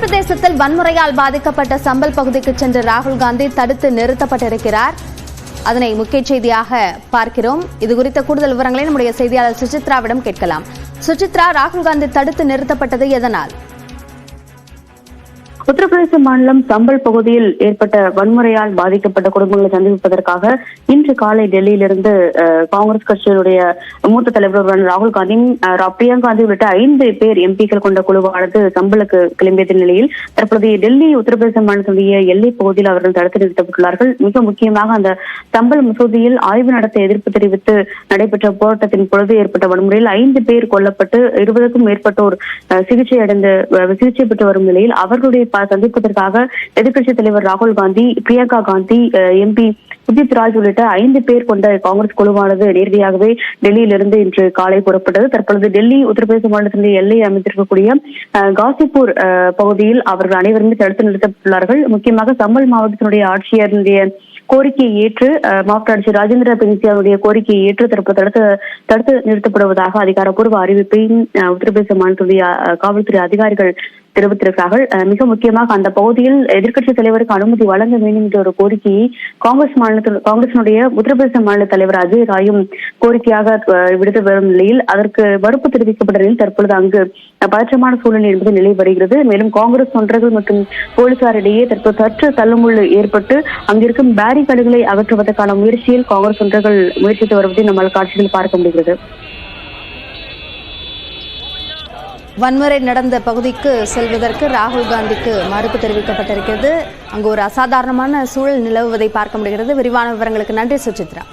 உத்தரப்பிரதேசத்தில் வன்முறையால் பாதிக்கப்பட்ட சம்பல் பகுதிக்கு சென்ற ராகுல் காந்தி தடுத்து நிறுத்தப்பட்டிருக்கிறார். அதனை முக்கிய செய்தியாக பார்க்கிறோம். இது குறித்த கூடுதல் விவரங்களை நம்முடைய செய்தியாளர் சுசித்ராவிடம் கேட்கலாம். சுசித்ரா, ராகுல் காந்தி தடுத்து நிறுத்தப்பட்டது எதனால்? உத்தரப்பிரதேச மாநிலம் சம்பல் பகுதியில் ஏற்பட்ட வன்முறையால் பாதிக்கப்பட்ட குடும்பங்களை சந்திப்பதற்காக இன்று காலை டெல்லியிலிருந்து காங்கிரஸ் கட்சியினுடைய மூத்த தலைவர் ராகுல் காந்தியும் பிரியங்கா காந்தி உள்ளிட்ட 5 பேர் எம்பிக்கள் கொண்ட குழுவானது சம்பலுக்கு கிளம்பிய நிலையில் தற்போது டெல்லி உத்தரப்பிரதேச மாநிலத்தினுடைய எல்லை பகுதியில் அவர்கள் தடுத்து நிறுத்தப்பட்டுள்ளார்கள். மிக முக்கியமாக அந்த சம்பல் மசூதியில் ஆய்வு நடத்த எதிர்ப்பு தெரிவித்து நடைபெற்ற போராட்டத்தின் பொழுது ஏற்பட்ட வன்முறையில் 5 பேர் கொல்லப்பட்டு 20க்கும் மேற்பட்டோர் சிகிச்சை பெற்று வரும் நிலையில் அவர்களுடைய சந்திப்பதற்காக எதிர்க்கட்சித் தலைவர் ராகுல் காந்தி, பிரியங்கா காந்தி, எம்பி உதித் ராஜ் உள்ளிட்ட 5 பேர் கொண்ட காங்கிரஸ் குழுவானது நேரடியாகவே டெல்லியிலிருந்து இன்று காலை புறப்பட்டது. தற்பொழுது டெல்லி உத்தரப்பிரதேச மாநிலத்தினுடைய எல்லை அமைந்திருக்கக்கூடிய காசிப்பூர் பகுதியில் அவர்கள் அனைவருமே தடுத்து நிறுத்தப்பட்டுள்ளார்கள். முக்கியமாக சம்பல் மாவட்டத்தினுடைய ஆட்சியருடைய கோரிக்கையை ஏற்று மாவட்ட ஆட்சியர் ராஜேந்திர பென்சியாவுடைய கோரிக்கையை ஏற்று தடுத்து நிறுத்தப்படுவதாக அதிகாரப்பூர்வ அறிவிப்பையும் உத்தரப்பிரதேச மாநிலத்துடைய காவல்துறை அதிகாரிகள் தெரிவித்திருக்கிறார்கள். மிக முக்கியமாக அந்த பகுதியில் எதிர்க்கட்சித் தலைவருக்கு அனுமதி வழங்க வேண்டும் என்ற ஒரு கோரிக்கையை காங்கிரசினுடைய உத்தரப்பிரதேச மாநில தலைவர் அஜய் ராயும் கோரிக்கையாக விடுத்து வரும் நிலையில் அதற்கு மறுப்பு தெரிவிக்கப்பட்ட நிலையில் தற்பொழுது அங்கு பதற்றமான சூழ்நிலை என்பது நிலை வருகிறது. மேலும் காங்கிரஸ் தொண்டர்கள் மற்றும் போலீசாரிடையே தற்போது சற்று தள்ளுமுள்ளு ஏற்பட்டு அங்கிருக்கும் பேரிகார்டுகளை அகற்றுவதற்கான முயற்சியில் காங்கிரஸ் தொண்டர்கள் முயற்சித்து வருவதை நம்மால் காட்சியில் பார்க்க முடிகிறது. வன்முறை நடந்த பகுதிக்கு செல்வதற்கு ராகுல் காந்திக்கு மறுப்பு தெரிவிக்கப்பட்டிருக்கிறது. அங்கு ஒரு அசாதாரணமான சூழல் நிலவுவதை பார்க்க முடிகிறது. விரிவான விவரங்களுக்கு நன்றி சுசித்ரா.